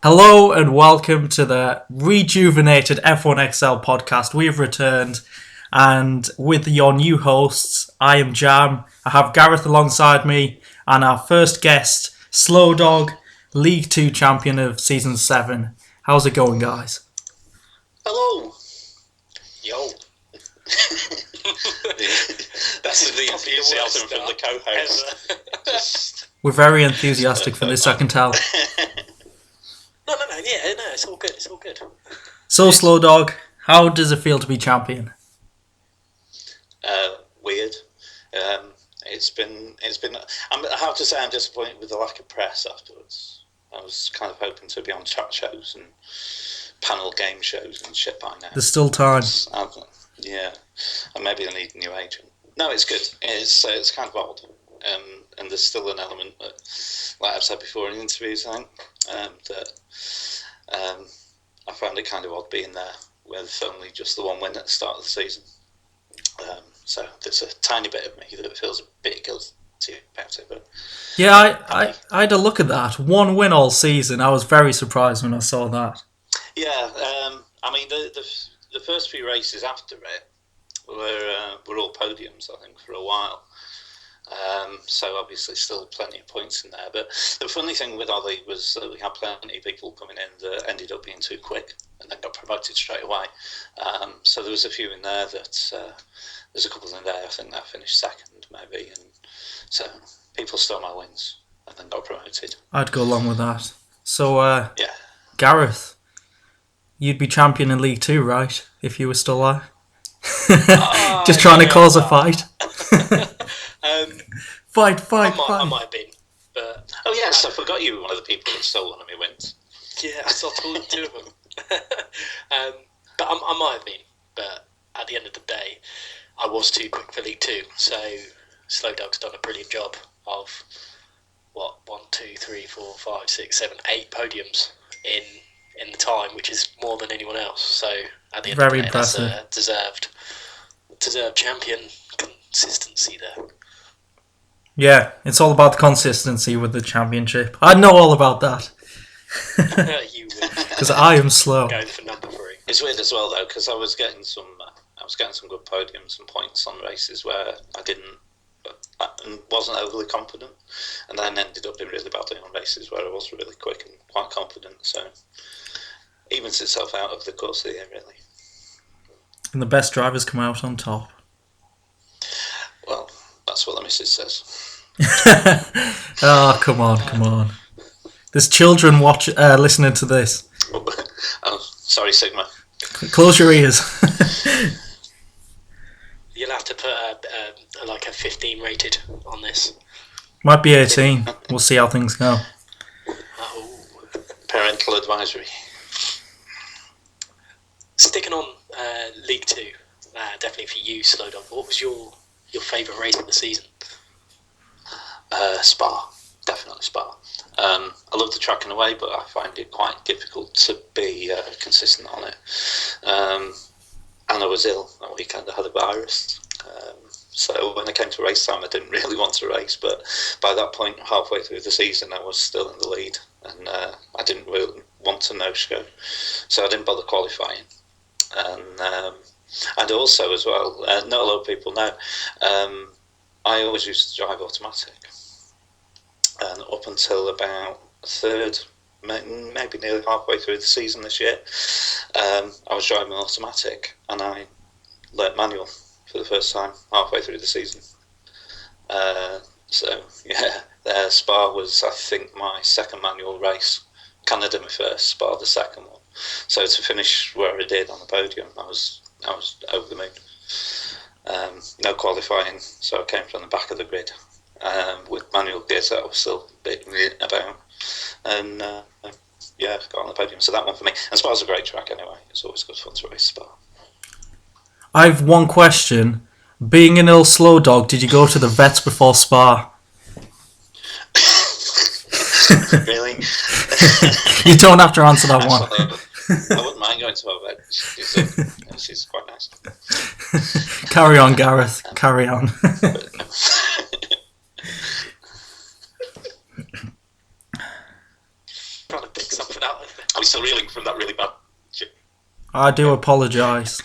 Hello and welcome to the rejuvenated F1XL podcast. We've returned, and with your new hosts, I am Jam. I have Gareth alongside me, and our first guest, Slowdog, League 2 champion of Season 7. How's it going, guys? Hello. Yo. That's the enthusiasm from the co-host. We're very enthusiastic for this, I can tell. No, it's all good, So, Slowdog, how does it feel to be champion? Weird. It's been. I have to say, I'm disappointed with the lack of press afterwards. I was kind of hoping to be on chat shows and panel game shows and shit by now. There's still time. Yeah, and maybe I need a new agent. No, it's good. It's kind of odd, and there's still an element that, like I've said before in interviews, I think, that I found it kind of odd being there with only just the one win at the start of the season. So there's a tiny bit of me that feels a bit guilty about it. But yeah, I had a look at that. One win all season. I was very surprised when I saw that. Yeah, I mean the first few races after it were all podiums, I think, for a while. So obviously still plenty of points in there. But the funny thing with Ollie was that we had plenty of people coming in that ended up being too quick and then got promoted straight away. So there was a few in there that there's a couple in there I think that finished second maybe, and so people stole my wins and then got promoted. I'd go along with that. So yeah, Gareth, you'd be champion in League 2, right? If you were still there. Just trying to cause a fight. Fight. I might have been, but oh yes, I forgot you were one of the people that stole one of my wins. Yeah, I saw two of them. But I might have been, but at the end of the day, I was too quick for League 2. So Slowdog's done a brilliant job of 1, 2, 3, 4, 5, 6, 7, 8 podiums in the time, which is more than anyone else. So at the end of the day, impressive. That's a deserved champion consistency there. Yeah, it's all about the consistency with the championship. I know all about that. You win. Because I am slow. Going for number 3. It's weird as well though, because I was getting some good podiums and points on races where I wasn't overly confident, and then ended up doing really badly on races where I was really quick and quite confident. So it evens itself out over the course of the year, really. And the best drivers come out on top. Well, that's what the missus says. Oh, come on. There's children listening to this. Oh, sorry, Sigma. Close your ears. You'll have to put a 15 rated on this. Might be 18. We'll see how things go. Oh. Parental advisory. Sticking on League 2, definitely for you, Slowdog. What was your favourite race of the season? Spa. Definitely Spa. I love the track in a way, but I find it quite difficult to be consistent on it. And I was ill that weekend. I had a virus. So when I came to race time, I didn't really want to race. But by that point, halfway through the season, I was still in the lead. And I didn't really want to no-show. So I didn't bother qualifying. And also as well, not a lot of people know, I always used to drive automatic. And up until about a third, maybe nearly halfway through the season this year, I was driving automatic, and I learnt manual for the first time halfway through the season. So yeah, Spa was, I think, my second manual race. Canada my first, Spa the second one. So to finish where I did on the podium, I was over the moon. No qualifying, so I came from the back of the grid. With manual gears that I was still beating about, and got on the podium. So that one for me. And Spa's a great track anyway. It's always good fun to race Spa. I've one question. Being an ill slow dog, did you go to the vets before Spa? Really? You don't have to answer that one. I wouldn't mind going to a vet. She's quite nice. Carry on, Gareth. Carry on. Trying to pick something out. I do apologise.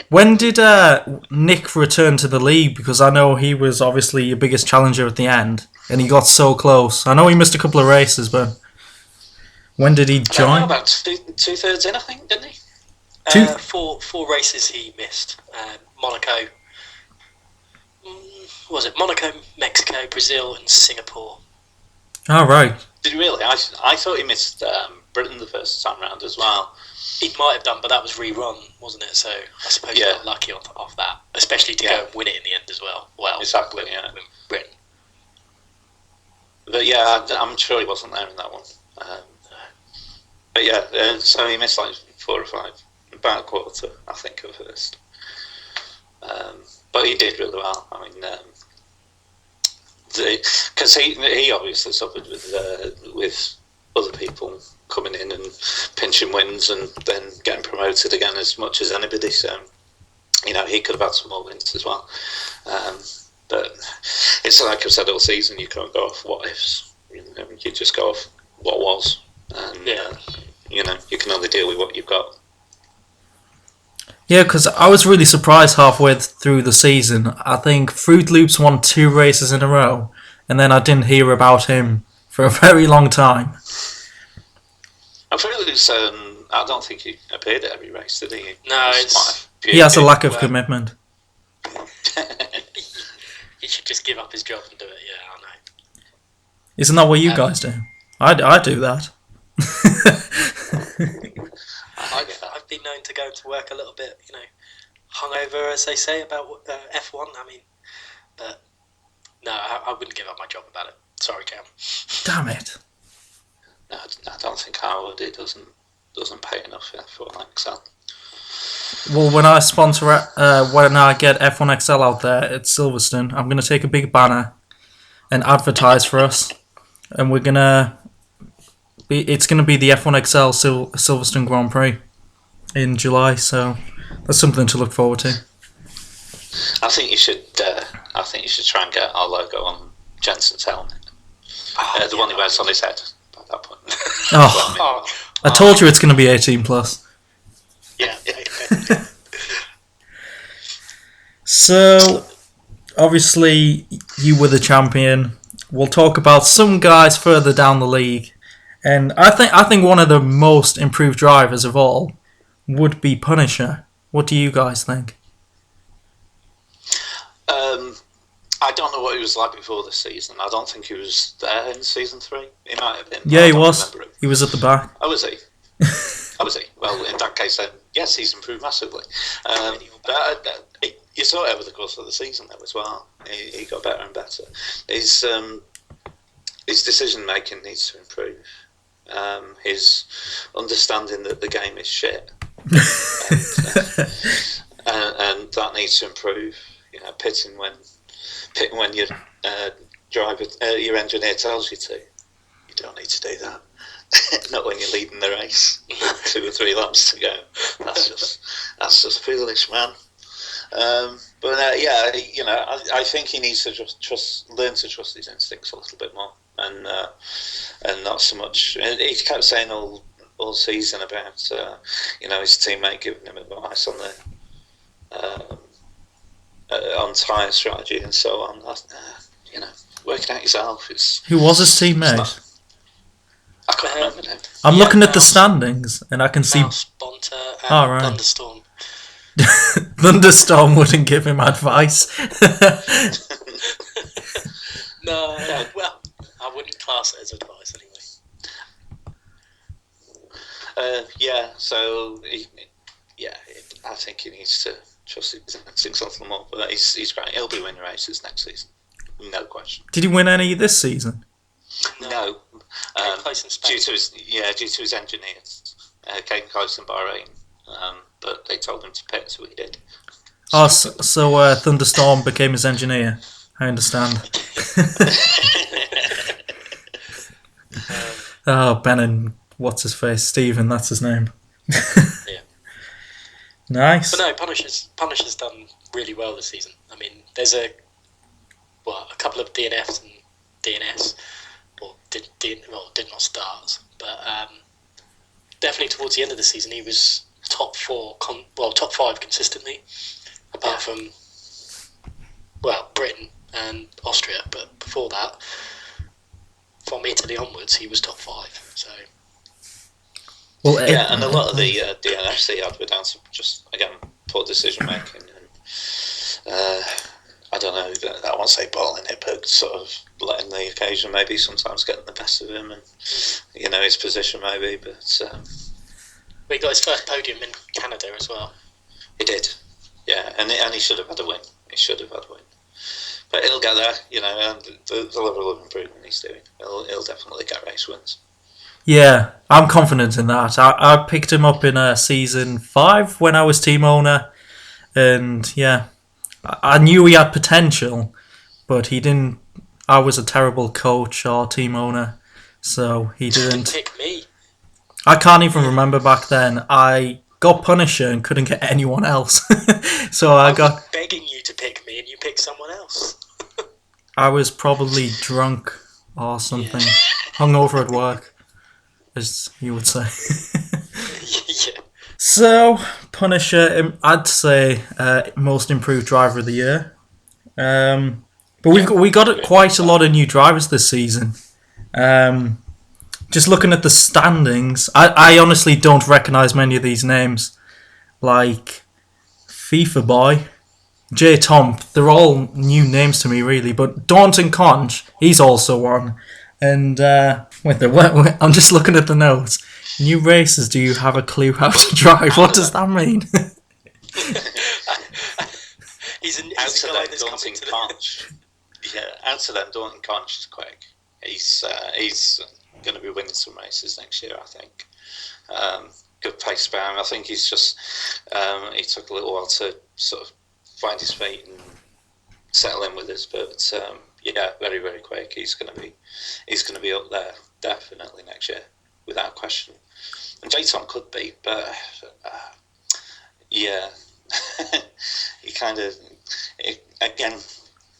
When did Nick return to the league? Because I know he was obviously your biggest challenger at the end, and he got so close. I know he missed a couple of races, but when did he join? About two-thirds in, I think, didn't he? Four races he missed. Monaco. What was it? Monaco, Mexico, Brazil, and Singapore. Oh, right. Did he really? I thought he missed Britain the first time round as well. He might have done, but that was rerun, wasn't it? So I suppose he got lucky off that, especially to go and win it in the end as well. Well, exactly. With Britain. But yeah, I'm sure he wasn't there in that one. But yeah, so he missed like 4 or 5, about a quarter, I think, of first. But he did really well. I mean, because he obviously suffered with other people coming in and pinching wins and then getting promoted again as much as anybody. So, you know, he could have had some more wins as well. But it's like I've said all season, you can't go off what ifs. You just go off what was. And, you know, you can only deal with what you've got. Yeah, because I was really surprised halfway through the season. I think Fruit Loops won 2 races in a row, and then I didn't hear about him for a very long time. And Fruit Loops, I don't think he appeared at every race, did he? No, he has a lack of commitment. He should just give up his job and do it. Yeah, I know. Isn't that what you guys do? I do that. I've been known to go to work a little bit, you know, hungover, as they say, about F1. I mean, but no, I wouldn't give up my job about it. Sorry, Cam. Damn it. No, I don't think I would. It doesn't pay enough for F1XL. Well, when I sponsor when I get F1XL out there at Silverstone, I'm going to take a big banner and advertise for us, and it's going to be the F1XL Silverstone Grand Prix in July, so that's something to look forward to. I think you should try and get our logo on Jensen's helmet. The one he wears on his head by that point. I told you it's going to be 18 plus. Yeah. So, obviously, you were the champion. We'll talk about some guys further down the league, and I think one of the most improved drivers of all would be Punisher. What do you guys think? I don't know what he was like before the season. I don't think he was there in season 3. He might have been. Yeah, he was. He was at the back. Oh, was he? Oh, was he? Well, in that case, then yes, he's improved massively. But you saw it over the course of the season, though, as well. He got better and better. His decision making needs to improve. His understanding that the game is shit, and that needs to improve. You know, pitting when your your engineer tells you to. You don't need to do that. Not when you're leading the race with 2 or 3 laps to go. That's just foolish, man. But yeah, you know, I think he needs to just learn to trust his instincts a little bit more, and not so much. He kept saying all season about you know, his teammate giving him advice on the on tyre strategy and so on. You know, working out yourself. Who was his teammate? I can't remember now. I'm looking at the standings and I can see Bonter and Thunderstorm. Thunderstorm wouldn't give him advice. No, well, I wouldn't class it as advice anyway. Yeah, so I think he needs to trust his instincts a little more. But he's great. He'll be winning races next season, no question. Did he win any this season? No. Close in Spain. Due to his engineers, came close in Bahrain, but they told him to pit, so he did. Oh, so Thunderstorm became his engineer. I understand. Ben and what's his face, Stephen. That's his name. Yeah. Nice. But no, Punisher's done really well this season. I mean, there's a couple of DNFs and DNS. Did not start, but definitely towards the end of the season he was top top 5 consistently, apart from Britain and Austria. But before that, from Italy onwards, he was top 5. So. Well, and a lot of the DNFs he had were down to just, again, poor decision making. And I don't know, I won't say balling it, but sort of letting the occasion maybe sometimes getting the best of him, and his position maybe. But he got his first podium in Canada as well. He did, yeah, and he should have had a win. He should have had a win. But he'll get there, and the level of improvement he's doing, he'll definitely get race wins. Yeah, I'm confident in that. I picked him up in season 5 when I was team owner, and yeah, I knew he had potential, but he didn't. I was a terrible coach or team owner, so he didn't. Pick me. I can't even remember back then. I got Punisher and couldn't get anyone else, so I got begging you to pick me, and you picked someone else. I was probably drunk or something, hungover at work, as you would say. Yeah. So, Punisher, I'd say most improved driver of the year. But we got quite a lot of new drivers this season. Just looking at the standings, I honestly don't recognise many of these names. Like FIFA Boy, J Tom, they're all new names to me really. But Daunting Conch, he's also one. And I'm just looking at the notes. New races, do you have a clue how to drive? What does that mean? he's a guy that's coming to Conch. Answer them, Daunting Conch is quick. He's going to be winning some races next year, I think. Good pace spam. I think he's just he took a little while to sort of find his feet and settle in with us, but very, very quick. He's going to be up there definitely next year, without question. And J-Tom could be, but he kind of, again,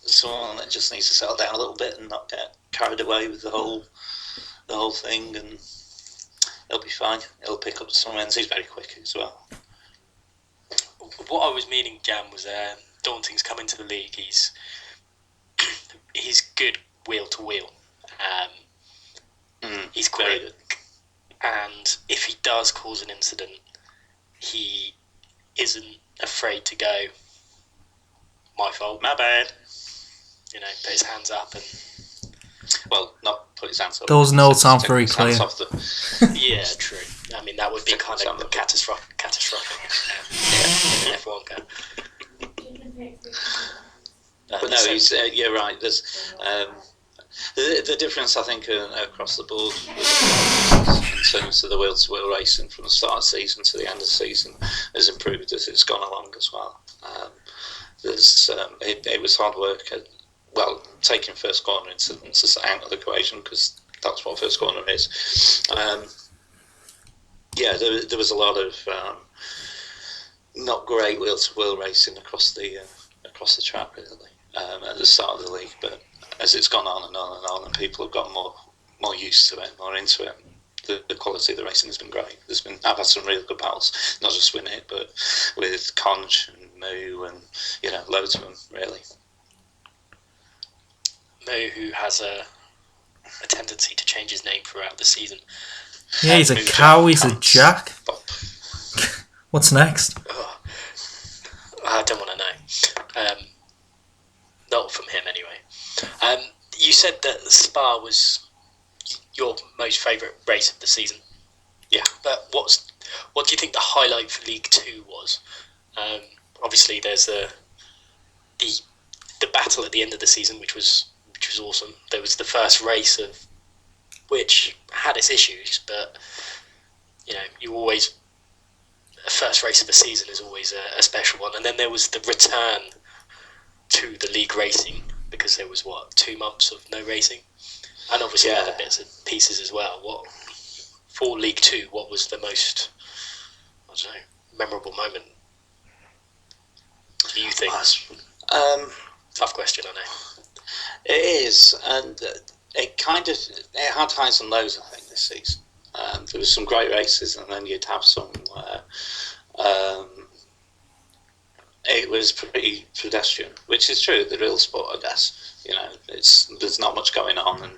someone that just needs to settle down a little bit and not get carried away with the whole thing, and he'll be fine. He'll pick up some wins. He's very quick as well. What I was meaning, Jam, was Daunting's come into the league. He's good wheel to wheel. He's quick, and if he does cause an incident, he isn't afraid to go, my fault, my bad. Put his hands up and. Well, not put his hands up. Those notes aren't very clear. Yeah, true. I mean, that would be kind of catastrophic. In F1 car. But no, you're right. There's the difference, I think, across the board in terms of the wheel-to-wheel racing from the start of the season to the end of the season has improved as it's gone along as well. It was hard work taking first corner incidents out of the equation, because that's what first corner is. There was a lot of not great wheel-to-wheel racing across the track really at the start of the league, but as it's gone on and on and on, and people have got more used to it, more into it, the quality of the racing has been great. I've had some really good battles, not just with it, but with Conch and Moo and loads of them really. Moo, who has a tendency to change his name throughout the season. Yeah, he's a cow, he's a jack. What's next? I don't want to know. Not from him anyway. You said that Spa was your most favourite race of the season. Yeah. But what do you think the highlight for League 2 was? Obviously, there's the battle at the end of the season, which was awesome. There was the first race which had its issues, but a first race of the season is always a special one. And then there was the return to the league racing, because there was 2 months of no racing, and obviously other bits and pieces as well. For League 2, what was the most memorable moment, do you think? Tough question, I know. It is, and it had highs and lows, I think, this season. There was some great races, and then you'd have some where it was pretty pedestrian, which is true. The real sport, I guess, there's not much going on, and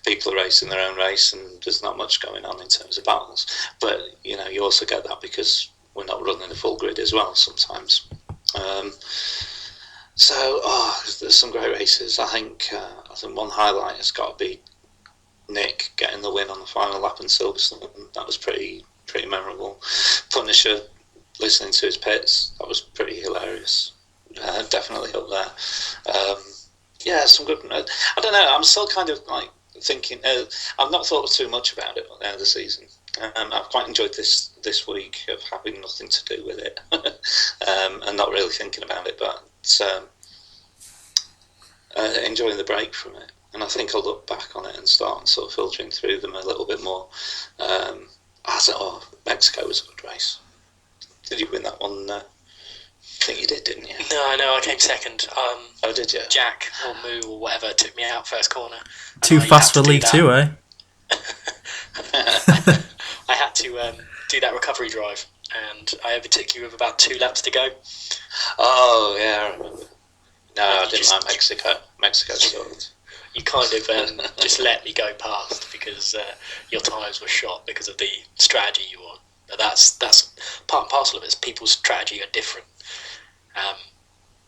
people are racing their own race, and there's not much going on in terms of battles. But you also get that because we're not running the full grid as well sometimes. There's some great races. I think one highlight has got to be Nick getting the win on the final lap in Silverstone. That was pretty memorable. Punisher, listening to his pits, that was pretty hilarious. Definitely up there. Some good. I don't know. I'm still kind of like thinking. I've not thought too much about it this season. I've quite enjoyed this week of having nothing to do with it and not really thinking about it, but enjoying the break from it. And I think I'll look back on it and start sort of filtering through them a little bit more. Mexico was a good race. Did you win that one? I think you did, didn't you? No, I came second. Oh, did you? Jack or Moo or whatever took me out first corner. Too fast for League 2, eh? I had to do that recovery drive, and I overtook you with about 2 laps to go. Oh, yeah, I remember. No, I didn't like Mexico. Mexico sucked. You kind of just let me go past because your tyres were shot because of the strategy you want. But that's part and parcel of it. People's strategy are different.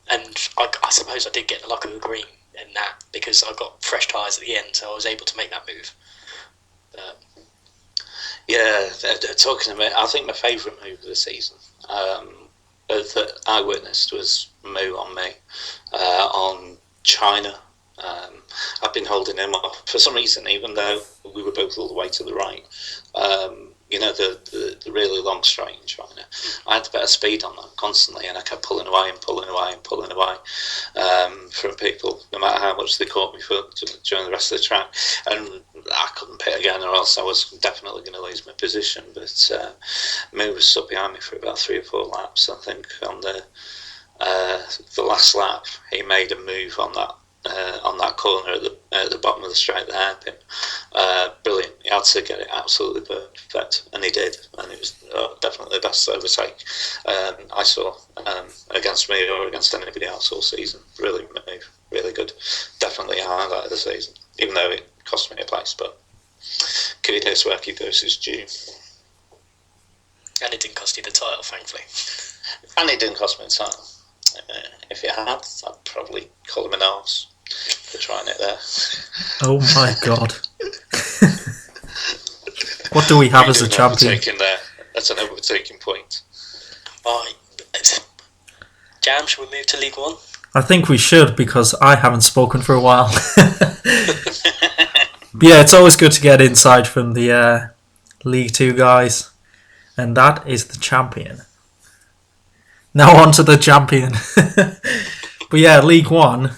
And I suppose I did get the luck of the green in that because I got fresh tyres at the end, so I was able to make that move. Yeah, talking about, I think my favourite move of the season that I witnessed was Moo on me on China. I've been holding him off for some reason, even though we were both all the way to the right. The really long straight in China. I had better speed on that constantly, and I kept pulling away from people, no matter how much they caught me for during the rest of the track. And I couldn't pit again, or else I was definitely going to lose my position. But Moo was stuck behind me for about 3 or 4 laps. I think on the last lap, he made a move on that corner at the bottom of the straight, the hairpin. Brilliant. He had to get it absolutely perfect, and he did. And it was definitely the best overtake I saw against me or against anybody else all season. Brilliant move, really good. Definitely a highlight of the season, even though it cost me a place. But kudos where kudos is due. And it didn't cost you the title, thankfully. And it didn't cost me the title. If it had, I'd probably call him an arse for trying it there. Oh my god. What do we have as a champion? There. That's an overtaking point. Right. Jam, should we move to League 1? I think we should, because I haven't spoken for a while. But yeah, it's always good to get insight from the League 2 guys. And that is the champion. Now on to the champion. But yeah, League 1.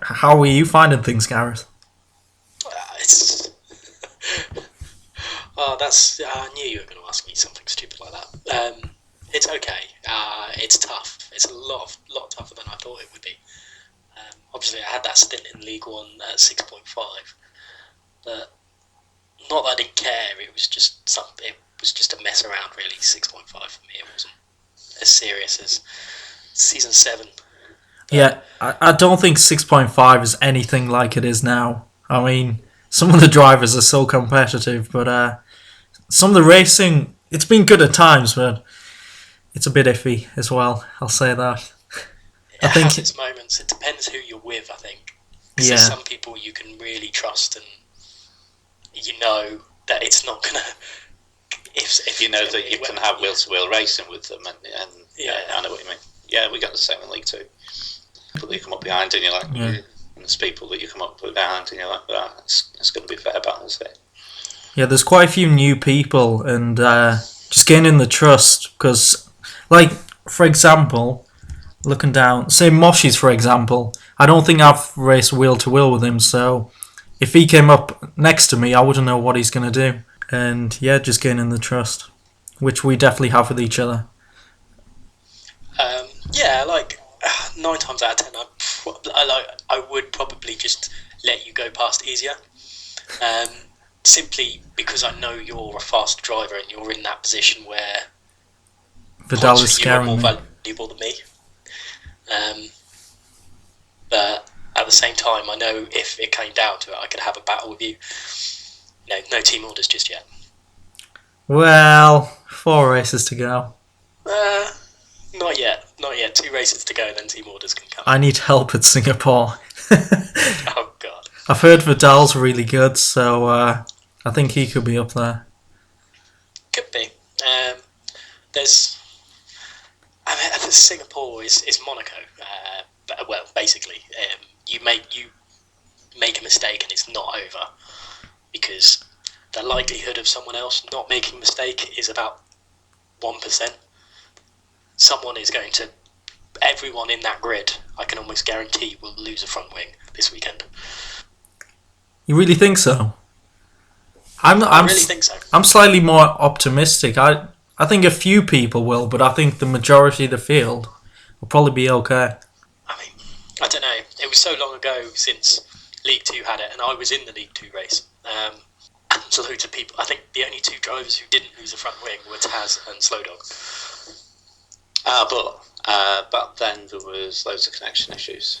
How are you finding things, Gareth? I knew you were going to ask me something stupid like that. It's okay. It's tough. It's a lot tougher than I thought it would be. Obviously, I had that stint in League 1 at 6.5, but not that I didn't care. It was just something. It was just a mess around, really. 6.5 for me. It wasn't as serious as Season 7. Yeah, I don't think 6.5 is anything like it is now. I mean, some of the drivers are so competitive, but some of the racing, it's been good at times, but it's a bit iffy as well. I'll say that. It has its moments. It depends who you're with, I think. Because there's some people you can really trust, and you know that it's not gonna. If you know that you can have wheel-to-wheel racing with them, and I know what you mean. Yeah, we got the same in League 2. People that you come up behind, and you're like, and there's people that you come up behind, and you're like, it's going to be fair battles here. Yeah, there's quite a few new people, and just gaining the trust, because, like, for example, looking down, say Moshi's, for example, I don't think I've raced wheel-to-wheel with him, so if he came up next to me, I wouldn't know what he's going to do. And yeah, just gaining the trust, which we definitely have with each other. Yeah, like 9 times out of 10, I would probably just let you go past easier, simply because I know you're a fast driver and you're in that position where Vidal is you are scaring more me. valuable than me. But at the same time, I know if it came down to it, I could have a battle with you. No team orders just yet. Well, 4 races to go. Not yet. 2 races to go, then team orders can come. I need help at Singapore. Oh God. I've heard Vidal's really good, so I think he could be up there. Could be. Singapore is Monaco. Well, basically, you make a mistake and it's not over, because the likelihood of someone else not making a mistake is about 1%. Everyone in that grid, I can almost guarantee, will lose a front wing this weekend. You really think so? I really think so. I'm slightly more optimistic. I think a few people will, but I think the majority of the field will probably be okay. I mean, I don't know. It was so long ago since League 2 had it, and I was in the League 2 race. And loads of people. I think the only 2 drivers who didn't lose a front wing were Taz and Slowdog. But back then there was loads of connection issues.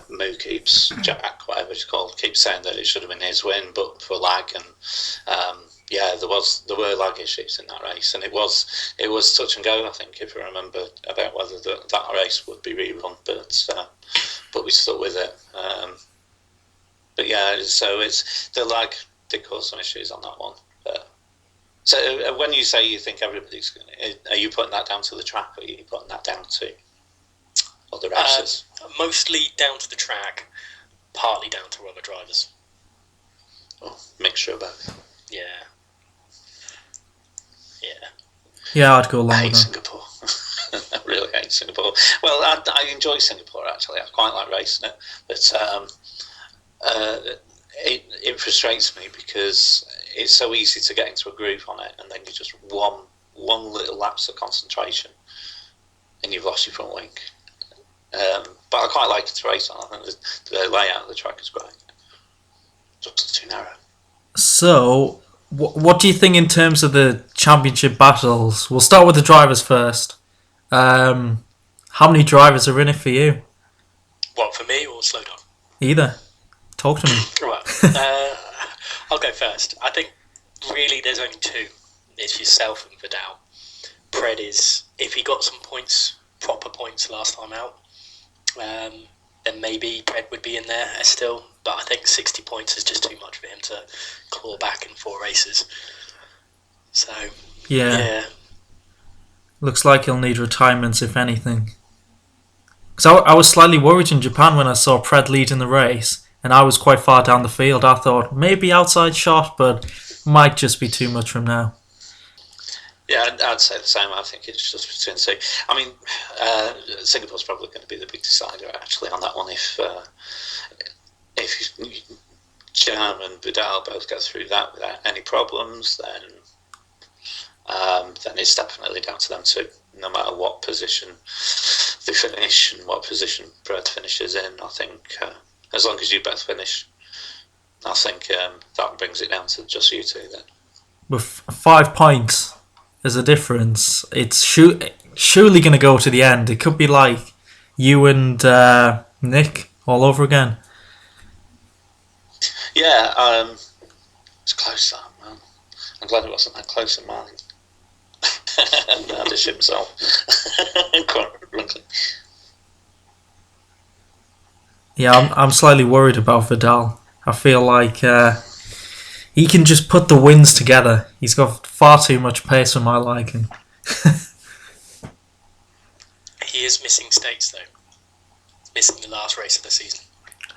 Moo keeps, Jack, whatever it's called, keeps saying that it should have been his win, but for lag, and there were lag issues in that race, and it was touch and go. I think, if I remember, about whether that race would be rerun, but we stuck with it. But yeah, so it's the lag did cause some issues on that one. So when you say you think everybody's going to, are you putting that down to the track, or are you putting that down to other races? Mostly down to the track, partly down to other drivers. Oh, mixture of both. Yeah. Yeah, I'd go along I hate with that. Singapore. I really hate Singapore. Well, I enjoy Singapore, actually. I quite like racing it, but it frustrates me because it's so easy to get into a groove on it, and then you just one little lapse of concentration and you've lost your front wing. But I quite like it to race on. I think the layout of the track is great. Just too narrow. So, what do you think in terms of the championship battles? We'll start with the drivers first. How many drivers are in it for you? What, for me or Slowdog? Either. Talk to me. Right. I'll go first. I think really there's only 2. It's yourself and Vidal. Pred is, if he got some points, proper points last time out, then maybe Pred would be in there still. But I think 60 points is just too much for him to claw back in 4 races. So, yeah. Looks like he'll need retirements, if anything. Because I was slightly worried in Japan when I saw Pred leading the race, and I was quite far down the field. I thought maybe outside shot, but might just be too much from now. Yeah, I'd say the same. I think it's just between 2. I mean, Singapore's probably going to be the big decider, actually, on that one. If Jam and Vidal both go through that without any problems, then it's definitely down to them 2. No matter what position they finish and what position Brett finishes in, I think as long as you both finish, I think that brings it down to just you 2 then. With 5 points as a difference, it's surely going to go to the end. It could be like you and Nick all over again. Yeah, it's close, that, man. I'm glad it wasn't that close in mine. Nadish himself. Quite frankly. Yeah, I'm slightly worried about Vidal. I feel like he can just put the wins together. He's got far too much pace for my liking. He is missing states, though. Missing the last race of the season.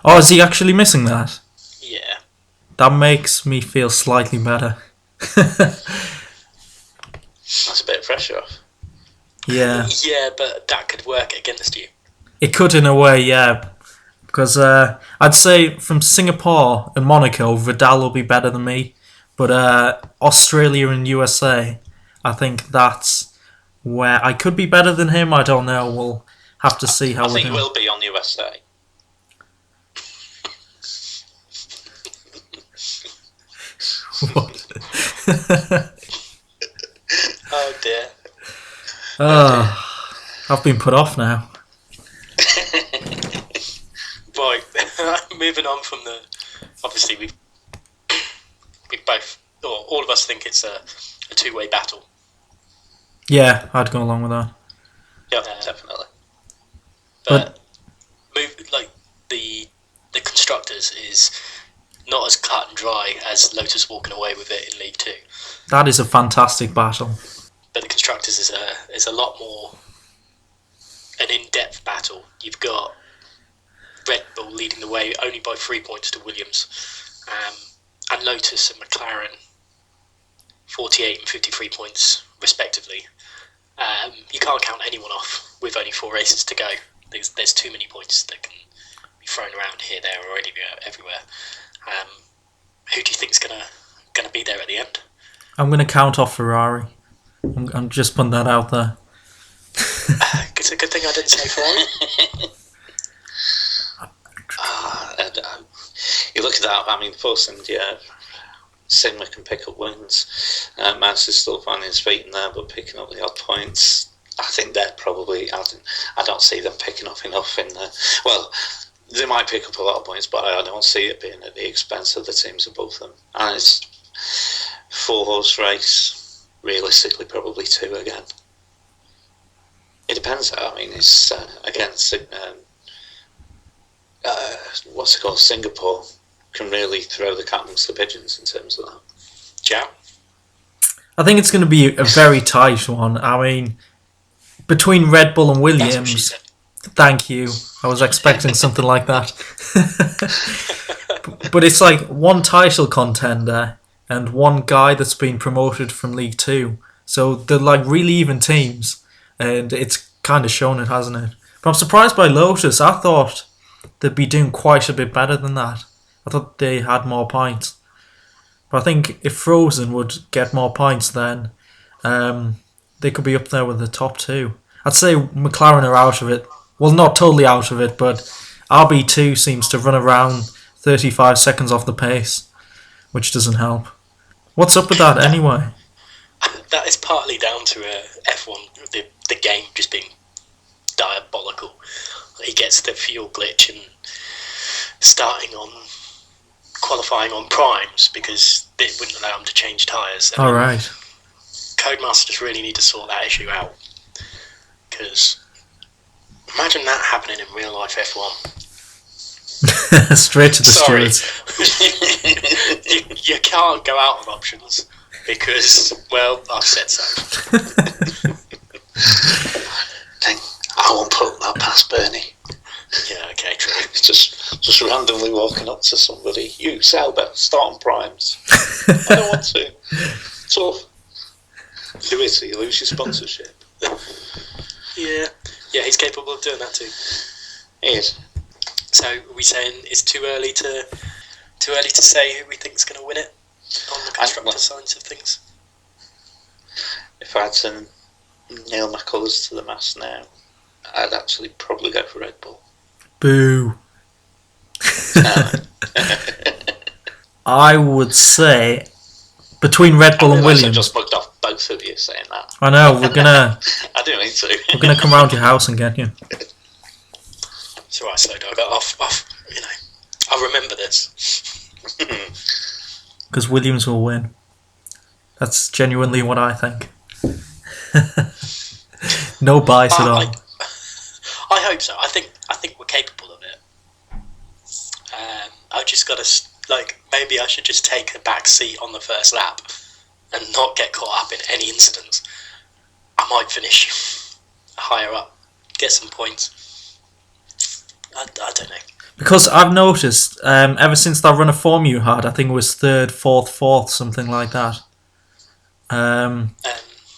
Oh, is he actually missing that? Yeah. That makes me feel slightly better. That's a bit of pressure off. Yeah. Yeah, but that could work against you. It could in a way, yeah. Because I'd say from Singapore and Monaco, Vidal will be better than me. But Australia and USA, I think that's where I could be better than him. I don't know. We'll have to see how I we think do. he will be on USA. What? Oh dear. I've been put off now. Right, moving on from the. Obviously, we both, or all of us, think it's a two-way battle. Yeah, I'd go along with that. Yeah, definitely. But the constructors is not as cut and dry as Lotus walking away with it in League Two. That is a fantastic battle. But the constructors is a lot more an in-depth battle. You've got Red Bull leading the way only by 3 points to Williams, and Lotus and McLaren 48 and 53 points respectively. You can't count anyone off with only 4 races to go. There's too many points that can be thrown around here, there, or everywhere. Who do you think's gonna be there at the end? I'm going to count off Ferrari. I'm just putting that out there. It's a good thing I didn't say Ferrari. You look at that. I mean, Force India, Sigma can pick up wins. Mouse is still finding his feet in there, but picking up the odd points. I think they're probably. I don't see them picking up enough in there. Well, they might pick up a lot of points, but I don't see it being at the expense of the teams above them. And it's 4-horse race. Realistically, probably 2 again. It depends. I mean, it's again. What's it called? Singapore can really throw the cat amongst the pigeons in terms of that. Jam? I think it's going to be a very tight one. I mean, between Red Bull and That's what she Williams. said. Thank you. I was expecting something like that. But it's like one title contender and one guy that's been promoted from League Two. So they're like really even teams. And it's kind of shown it, hasn't it? But I'm surprised by Lotus. I thought they'd be doing quite a bit better than that. I thought they had more points. But I think if Frozen would get more points, then they could be up there with the top 2. I'd say McLaren are out of it. Well, not totally out of it, but RB2 seems to run around 35 seconds off the pace, which doesn't help. What's up with that anyway? That is partly down to F1, the game just being diabolical. He gets the fuel glitch and qualifying on primes because it wouldn't allow him to change tyres. All right. Codemasters really need to sort that issue out, because imagine that happening in real life F1. Straight to the stewards. you can't go out on options because, well, I've said so. I won't put that past Bernie. Yeah, okay, true. Just randomly walking up to somebody. You, Sauber, start on primes. I don't want to. Tough. Do it so you lose your sponsorship. Yeah, he's capable of doing that too. He is. So, are we saying it's too early to say who we think's going to win it on the constructor side of things? If I had to nail my colours to the mast now, I'd actually probably go for Red Bull. Boo. I would say between Red Bull and Williams. I just mugged off both of you saying that. I know, we're gonna. I do mean to. We're gonna come round your house and get you. It's alright, Slowdog. I'll remember this. Because Williams will win. That's genuinely what I think. No bias at all. I hope so. I think we're capable of it. I just got to maybe I should just take a back seat on the first lap and not get caught up in any incidents. I might finish higher up, get some points. I don't know. Because I've noticed, ever since that run of form you had, I think it was 3rd, 4th, 4th, something like that.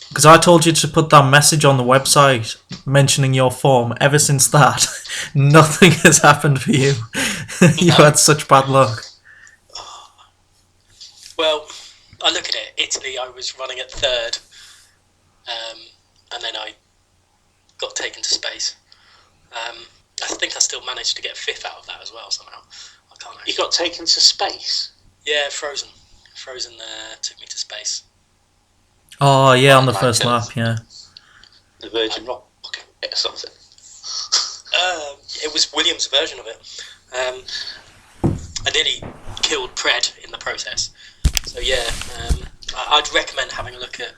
Because I told you to put that message on the website mentioning your form. Ever since that, nothing has happened for you. You had such bad luck. Well, I look at it. Italy, I was running at 3rd, and then I got taken to space. I think I still managed to get 5th out of that as well somehow. I can't. You got taken to space? Yeah, Frozen took me to space. Oh, yeah, on the first lap, yeah. The Virgin Rocket or something. It was Williams' version of it. I nearly killed Pred in the process. So yeah, I'd recommend having a look at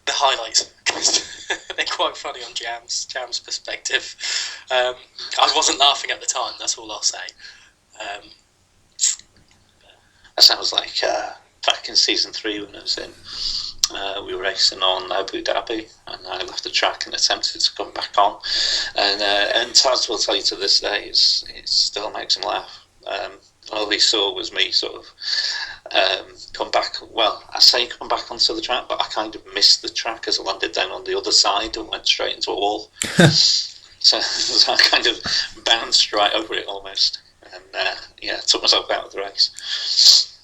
the highlights because they're quite funny on Jam's perspective. I wasn't laughing at the time. That's all I'll say. That sounds like back in season 3 when I was in. We were racing on Abu Dhabi, and I left the track and attempted to come back on. And Taz will tell you to this day, it still makes him laugh. All he saw was me sort of come back. Well, I say come back onto the track, but I kind of missed the track as I landed down on the other side and went straight into a wall. so I kind of bounced right over it almost, and took myself out of the race.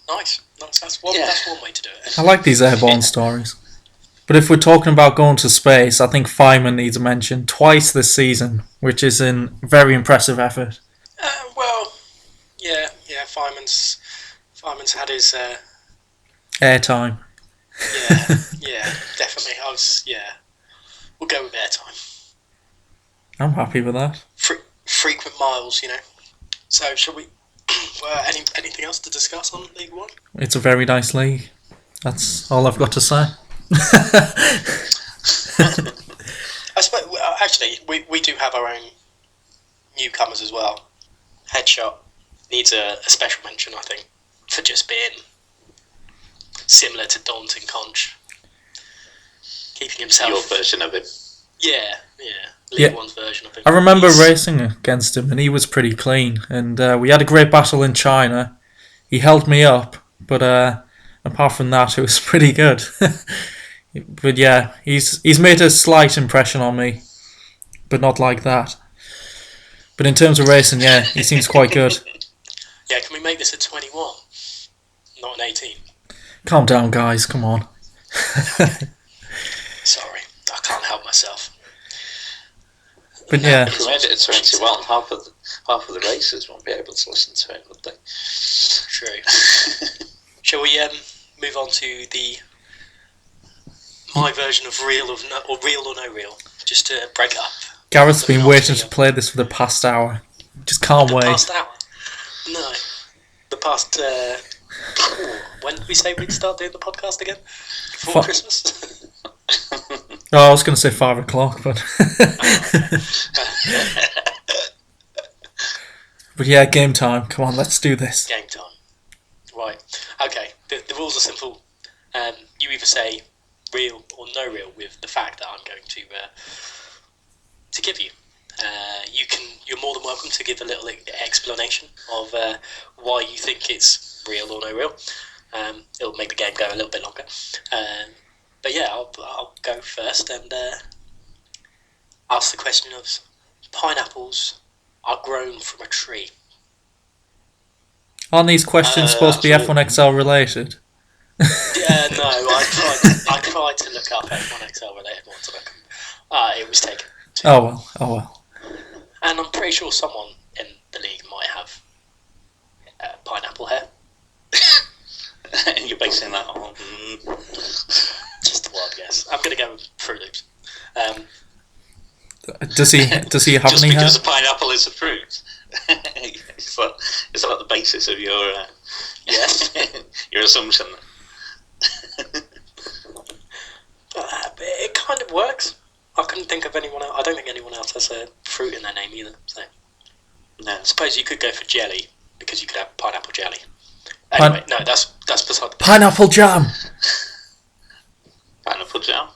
Nice. That's one way to do it. I like these airborne stories. But if we're talking about going to space, I think Feynman needs a mention twice this season, which is a very impressive effort. Feynman's had his airtime. Yeah, definitely. We'll go with airtime. I'm happy with that. Frequent miles, So, shall we? Anything else to discuss on League One? It's a very nice league. That's all I've got to say. I suppose. Actually, we do have our own newcomers as well. Headshot needs a special mention, I think, for just being similar to Daunting Conch, keeping himself. Your version of him. Yeah. League One's version of him. I remember racing against him, and he was pretty clean. And we had a great battle in China. He held me up, but apart from that, it was pretty good. But yeah, he's made a slight impression on me, but not like that. But in terms of racing, yeah, he seems quite good. Yeah, can we make this a 21, not an 18? Calm down, guys. Come on. Sorry, I can't help myself. But yeah, if we made it a 21, half of the racers won't be able to listen to it, would they? True. Shall we move on to my version of real or no real, just to break it up? Gareth's been waiting to play this for the past hour. Just can't wait. Past hour? No. The past. When did we say we'd start doing the podcast again? Before Christmas. I was going to say 5 o'clock, but but yeah, game time. Come on, let's do this. Game time. Right. Okay. The rules are simple. You either say real or no real with the fact that I'm going to give you. You're more than welcome to give a little explanation of why you think it's real or no real. It'll make the game go a little bit longer. But yeah, I'll go first and ask the question of pineapples are grown from a tree. Aren't these questions supposed to be F1XL related? Yeah, no, I tried to look up F1XL related ones, but it was taken. Oh well. And I'm pretty sure someone in the league might have pineapple hair. And you're basing that on... Just a wild guess. I'm going to go with Fruit Loops. Does he have just any hair? Just because a pineapple is a fruit. Is that the basis of your yes your assumption? It kind of works. I couldn't think of anyone else. I don't think anyone else has a fruit in their name either. So No. I suppose you could go for jelly because you could have pineapple jelly. Anyway, no, that's beside the point. Pineapple jam. Pineapple jam.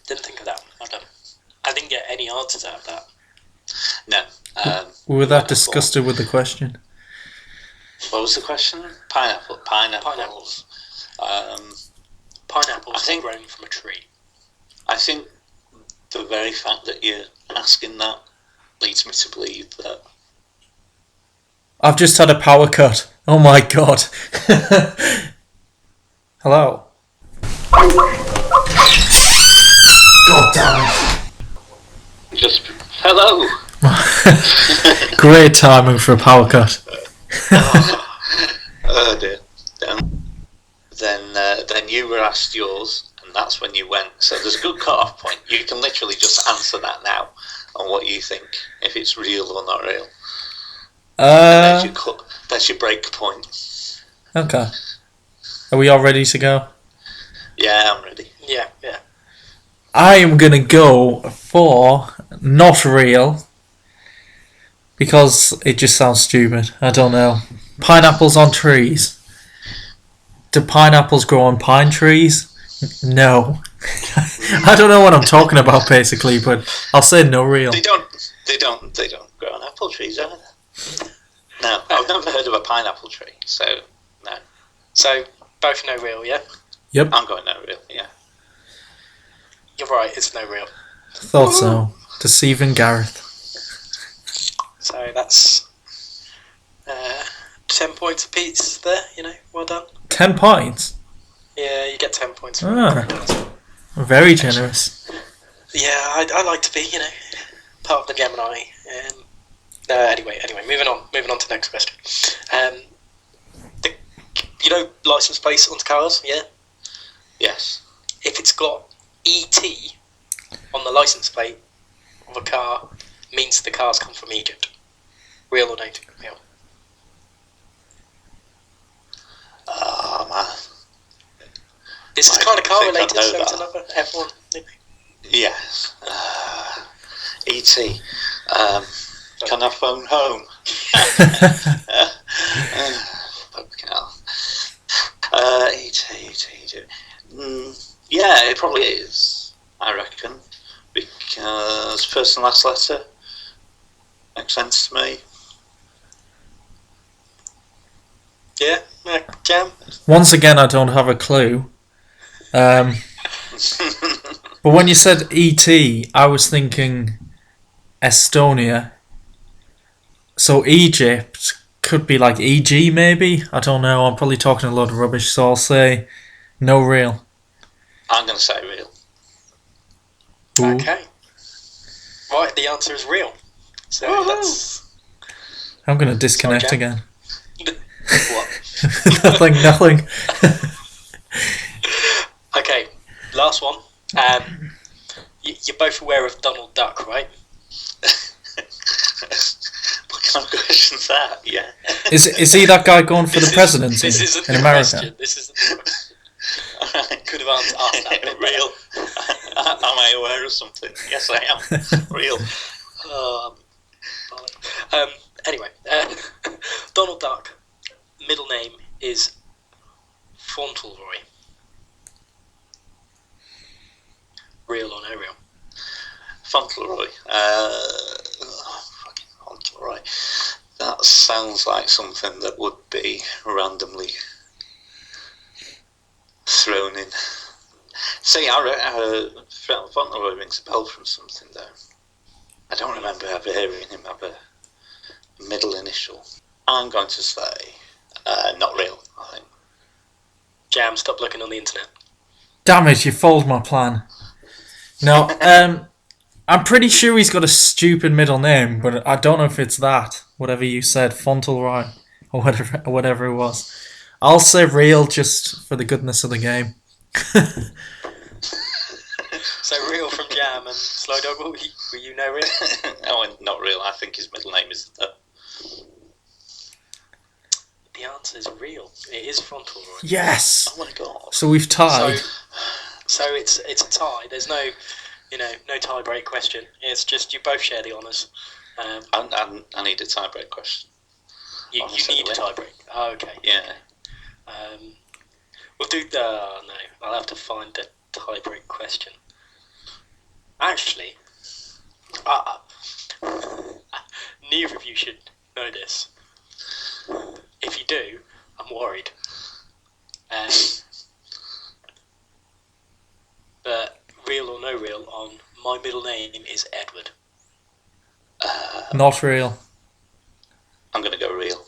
Didn't think of that. I didn't get any answers out of that. No. We were that disgusted with the question. What was the question? Pineapples. Pineapples I think- grown from a tree. I think the very fact that you're asking that leads me to believe that. I've just had a power cut. Oh my god. Hello. God damn it. Just hello. Great timing for a power cut. Oh dear. Then you were asked yours, and that's when you went. So there's a good cut-off point. You can literally just answer that now on what you think, if it's real or not real. That's your break point. Okay. Are we all ready to go? Yeah, I'm ready. Yeah. I am going to go for not real because it just sounds stupid. I don't know. Pineapples on trees. Do pineapples grow on pine trees? No. I don't know what I'm talking about basically, but I'll say no real. They don't grow on apple trees either. No, I've never heard of a pineapple tree, so no. So both no real, yeah? Yep. I'm going no real, yeah. You're right, it's no real. Thought so. Deceiving Gareth. So that's 10 points apiece there, well done. 10 points? Yeah, you get 10 points. Very generous. Yeah, I like to be, part of the Gemini. Anyway, moving on to the next question. License plates onto cars, yeah? Yes. If it's got ET on the license plate of a car, means the cars come from Egypt. Real or no real? Oh, man. This is kind of car related, so it's another F1. Yes. E.T. Can I phone home? Fucking hell. E.T. Yeah, it probably is, I reckon. Because first and last letter makes sense to me. Yeah, Jam? Once again, I don't have a clue. But when you said ET, I was thinking Estonia. So Egypt could be like EG maybe? I don't know, I'm probably talking a lot of rubbish, so I'll say no real. I'm going to say real. Ooh. Okay. Right, the answer is real. So that's... I'm going to disconnect Sorry, again. What? Nothing. Okay, last one. You're both aware of Donald Duck, right? What kind of question's that? Yeah. Is he that guy going for the presidency This isn't in the America? question. This isn't the question. Could have asked that bit Real. Am I aware of something? Yes, I am. Real. Anyway, Donald Duck, middle name is Fauntleroy. Real or no real? Fauntleroy. Fucking Fauntleroy. That sounds like something that would be randomly thrown in. See, Fauntleroy rings a bell from something though. I don't remember ever hearing him have a middle initial. I'm going to say not real, I think. Jam, stop looking on the internet. Damn it, you foiled my plan. No, I'm pretty sure he's got a stupid middle name, but I don't know if it's that. Whatever you said, Fauntleroy, or whatever it was. I'll say real just for the goodness of the game. So real from Jam and Slowdog, were you no real? Oh, not real. I think his middle name is that. The answer is real. It is Fauntleroy. Yes! Oh my god. So we've tied. So it's a tie. There's no tie break question. It's just you both share the honours. I need a tie break question. You need a tie break. Oh, okay. Yeah. We'll do the... no, I'll have to find the tie break question. Actually, neither of you should know this. If you do, I'm worried. But real or no real on my middle name is Edward. Not real. I'm going to go real.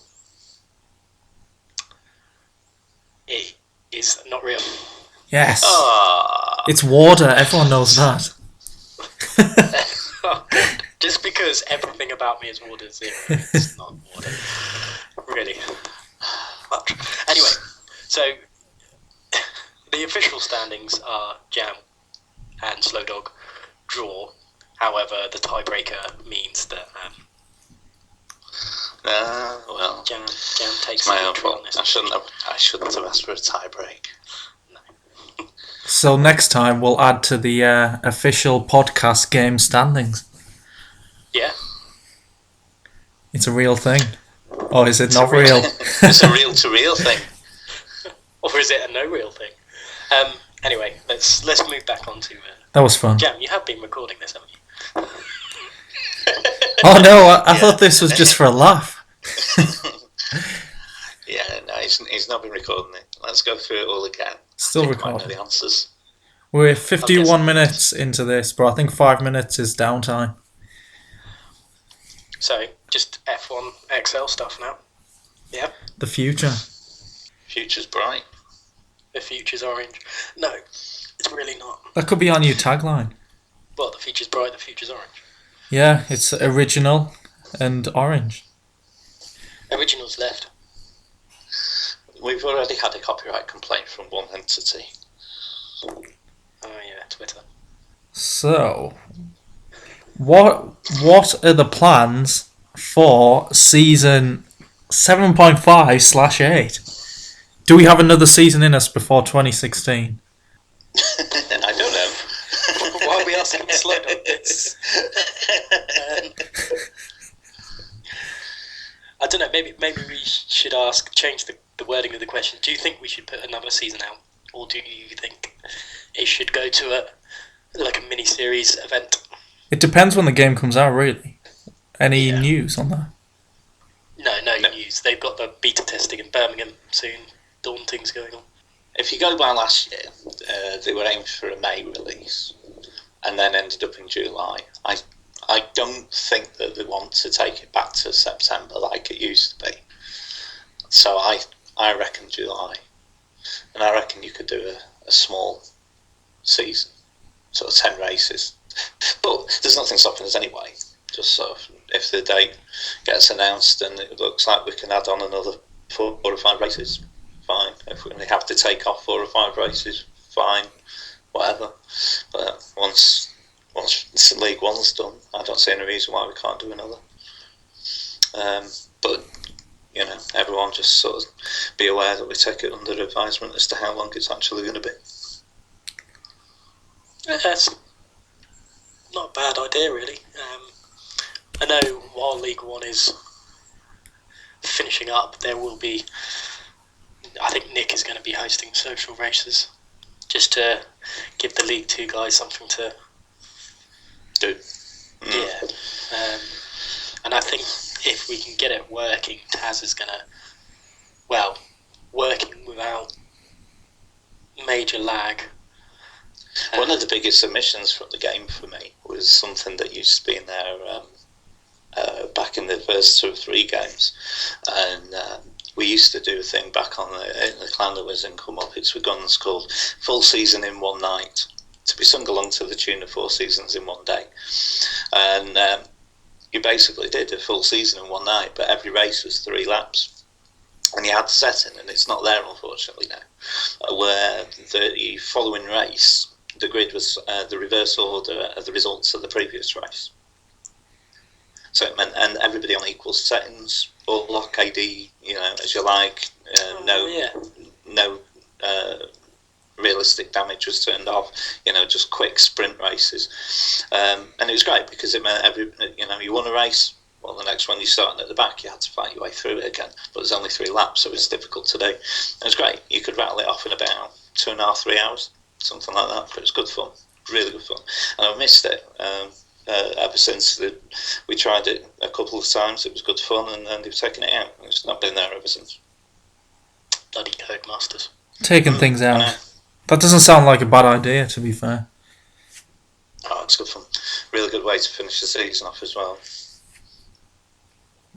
It is not real. Yes. It's water, everyone knows that. Oh, God. Just because everything about me is water zero, it's not water. Really. Much. Anyway, so The official standings are Jam and Slowdog draw. However, the tiebreaker means that well, Jam takes my the own victory on fault. this. I shouldn't have asked for a tie break. No. So next time we'll add to the official podcast game standings. Yeah. It's a real thing. Or is it not real? It's a reel-to-reel thing. Or is it a no real thing? Anyway, let's move back on to That was fun. Jam. You have been recording this, haven't you? Oh no, I thought this was just for a laugh. Yeah, no, he's not been recording it. Let's go through it all again. Still I think I might know recording. the answers. We're 51 minutes into this, but I think 5 minutes is downtime. So, just F1XL stuff now. Yeah. The future. Future's bright. The future's orange. No, it's really not. That could be our new tagline. Well, the future's bright, the future's orange. Yeah, it's original and orange. Original's left. We've already had a copyright complaint from one entity. Oh yeah, Twitter. So, what are the plans for season 7.5/8? Do we have another season in us before 2016? I don't know. Why are we asking Slowdog this? I don't know. Maybe we should change the wording of the question. Do you think we should put another season out, or do you think it should go to a mini-series event? It depends when the game comes out, really. Any news on that? No news. They've got the beta testing in Birmingham soon. Daunting's going on. If you go by last year, they were aimed for a May release, and then ended up in July. I don't think that they want to take it back to September like it used to be. So I reckon July, and I reckon you could do a small season, sort of 10 races. But there's nothing stopping us anyway. Just sort of, if the date gets announced and it looks like we can add on another 4 or 5 races, fine. If we only have to take off 4 or 5 races, fine. Whatever. But once League One's done, I don't see any reason why we can't do another. But everyone just sort of be aware that we take it under advisement as to how long it's actually going to be. Yeah, that's not a bad idea, really. I know while League One is finishing up, there will be. I think Nick is going to be hosting social races, just to give the League Two guys something to do. Yeah, and I think if we can get it working, Taz is going to, working without major lag. One of the biggest submissions from the game for me was something that used to be in there back in the first 2 or 3 games, and we used to do a thing back on the clan that was in Come Up. It's with guns called Full Season in One Night, to be sung along to the tune of 4 seasons in one day. And you basically did a full season in one night, but every race was 3 laps. And you had the setting, and it's not there unfortunately now, where the following race, the grid was the reverse order of the results of the previous race. So it meant, and everybody on equal settings, all lock AD, as you like, no realistic damage was turned off, just quick sprint races. And it was great because it meant you won a race, well, the next one you're starting at the back, you had to fight your way through it again, but there's only 3 laps, so it was difficult to do. It was great. You could rattle it off in about 2.5, 3 hours, something like that, but it was good fun, really good fun. And I've missed it ever since we tried it a couple of times. It was good fun, and they've taken it out. It's not been there ever since. Bloody Codemasters. Taking things out. That doesn't sound like a bad idea, to be fair. Oh, it's good fun. Really good way to finish the season off as well.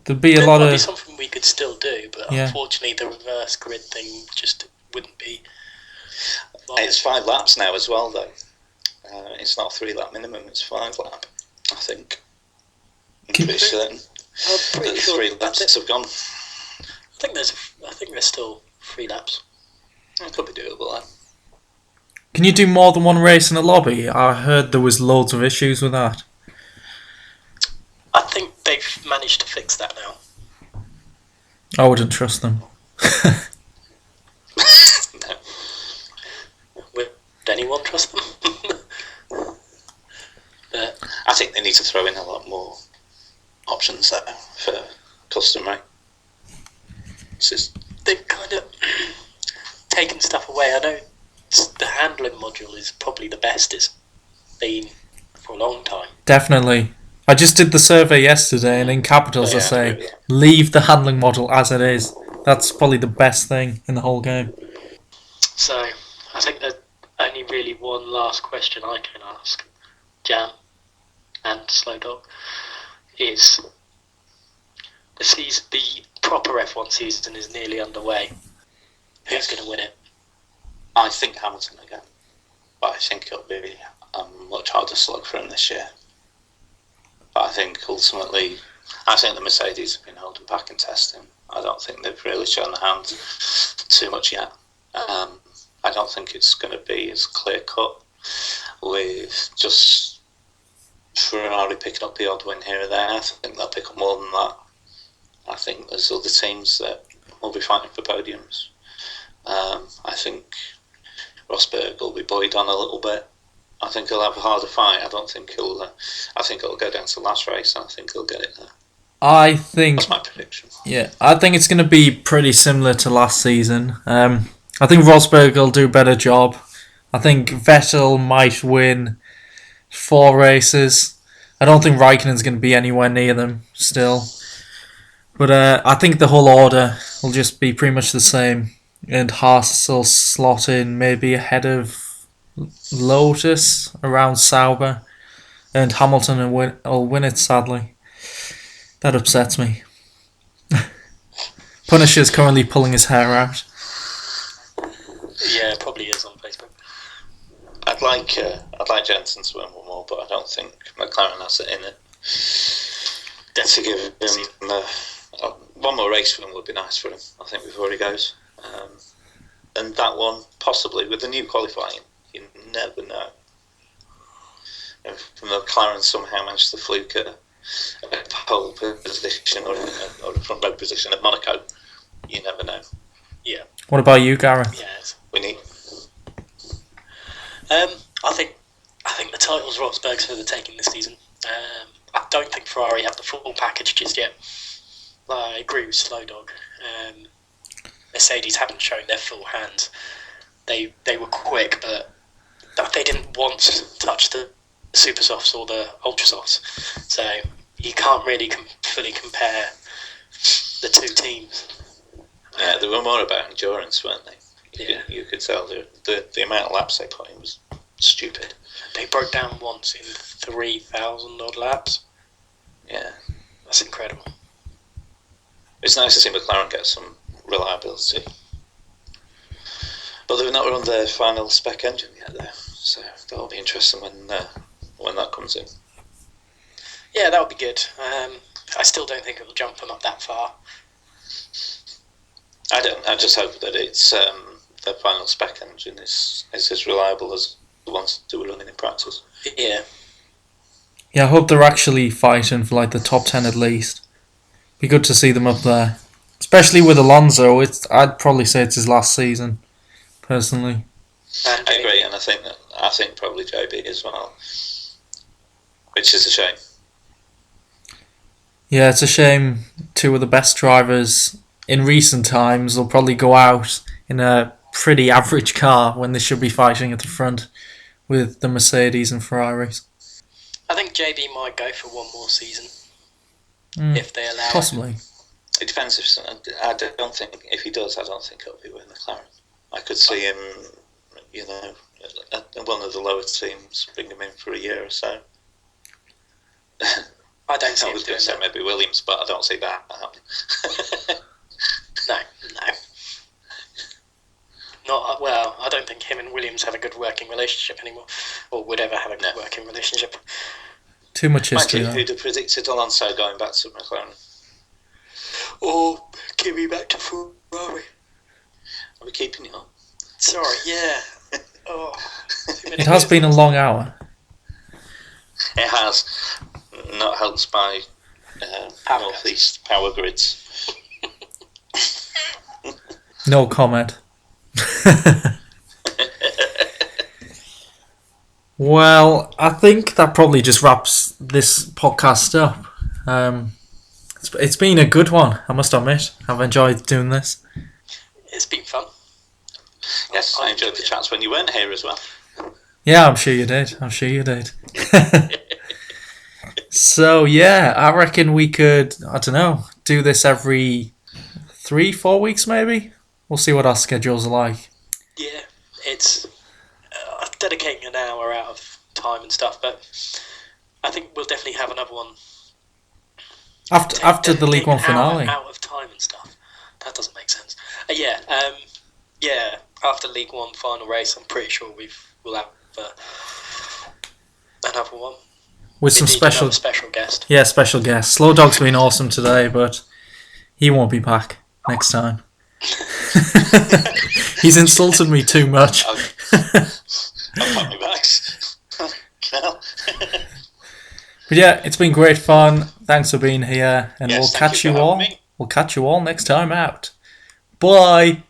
There'd be a lot might be of... something we could still do, but unfortunately the reverse grid thing just wouldn't be. It's 5 laps now as well, though. It's not a 3 lap minimum, it's 5 lap, I think. I'm pretty certain. I'm pretty sure 3 laps have gone. I think there's still 3 laps. It could be doable then. Can you do more than one race in a lobby? I heard there was loads of issues with that. I think they've managed to fix that now. I wouldn't trust them. No. Would anyone trust them? But I think they need to throw in a lot more options there for custom races. they've kind of taken stuff away. I know the handling module is probably the best it's been for a long time. Definitely. I just did the survey yesterday, and in capitals I say, leave the handling model as it is. That's probably the best thing in the whole game. So, I think there's only really one last question I can ask Jam and Slowdog is the proper F1 season is nearly underway. Who's going to win it? I think Hamilton again, but I think it'll be a much harder slog for him this year. But I think ultimately, the Mercedes have been holding back in testing. I don't think they've really shown their hand too much yet. I don't think it's going to be as clear cut with just Ferrari picking up the odd win here or there. I think they'll pick up more than that. I think there's other teams that will be fighting for podiums. I think Rosberg will be buoyed on a little bit. I think he'll have a harder fight. I think it'll go down to the last race, and I think he'll get it there. I think that's my prediction. Yeah, I think it's going to be pretty similar to last season. I think Rosberg will do a better job. I think Vettel might win 4 races. I don't think Raikkonen's going to be anywhere near them still. But I think the whole order will just be pretty much the same. And Haas will slot in maybe ahead of Lotus around Sauber. And Hamilton will win it, sadly. That upsets me. Punisher's currently pulling his hair out. Yeah, probably is on Facebook. I'd like Jensen to win one more, but I don't think McLaren has it in it. To give him one more race for him would be nice for him. I think before he goes, and that one possibly with the new qualifying, you never know. If McLaren somehow managed to fluke a pole position or a front row position at Monaco, you never know. Yeah. What about you, Gareth? Yes. We need. I think the title's Rosberg's for the taking this season. I don't think Ferrari have the full package just yet. I agree with Slowdog. Mercedes haven't shown their full hand. They were quick, but they didn't once touch the super softs or the ultra softs. So you can't really fully compare the two teams. Yeah, they were more about endurance, weren't they? Yeah. You could tell the amount of laps they put in was stupid. They broke down once in 3,000 odd laps. Yeah. That's incredible. It's nice to see McLaren get some reliability. But they've not run their final spec engine yet there, so that'll be interesting when that comes in. Yeah, that'll be good. I still don't think it'll jump them up that far. I don't. I just hope that it's their final spec engine is as reliable as the ones that were running in practice. Yeah. Yeah, I hope they're actually fighting for like the top 10 at least. Be good to see them up there. Especially with Alonso, I'd probably say it's his last season, personally. And I agree, and I think probably JB as well, which is a shame. Yeah, it's a shame 2 of the best drivers in recent times will probably go out in a pretty average car when they should be fighting at the front with the Mercedes and Ferraris. I think JB might go for one more season if they allow possibly. It depends I don't think if he does. I don't think it'll be with McLaren. I could see him, at one of the lower teams, bring him in for a year or so. I don't see I him was doing going to say that. maybe Williams, but I don't see that happening. No. Not well. I don't think him and Williams have a good working relationship anymore, or would ever have a good working relationship. Too much history. Who'd have predicted Alonso going back to McLaren? Or Kimi back to Ferrari. Are we keeping it on? Sorry, yeah. Oh, too many It has beers. been a long hour. It has. Not helped by Power northeast power grids. No comment. Well, I think that probably just wraps this podcast up. It's been a good one, I must admit. I've enjoyed doing this. It's been fun. Yes, I enjoyed the chats when you weren't here as well. Yeah, I'm sure you did. So, yeah, I reckon we could, I don't know, do this every 3-4 weeks maybe? We'll see what our schedules are like. Yeah, it's dedicating an hour out of time and stuff, but I think we'll definitely have another one. After the League One finale. Out of time and stuff. That doesn't make sense. Yeah. After League One final race, I'm pretty sure we'll have another one With some special guest. Yeah, special guest. Slowdog's been awesome today, but he won't be back next time. He's insulted me too much. I'll pack my bags. No. But yeah, it's been great fun. Thanks for being here, and Yes, we'll thank catch you you for having all. me. We'll catch you all next time out. Bye.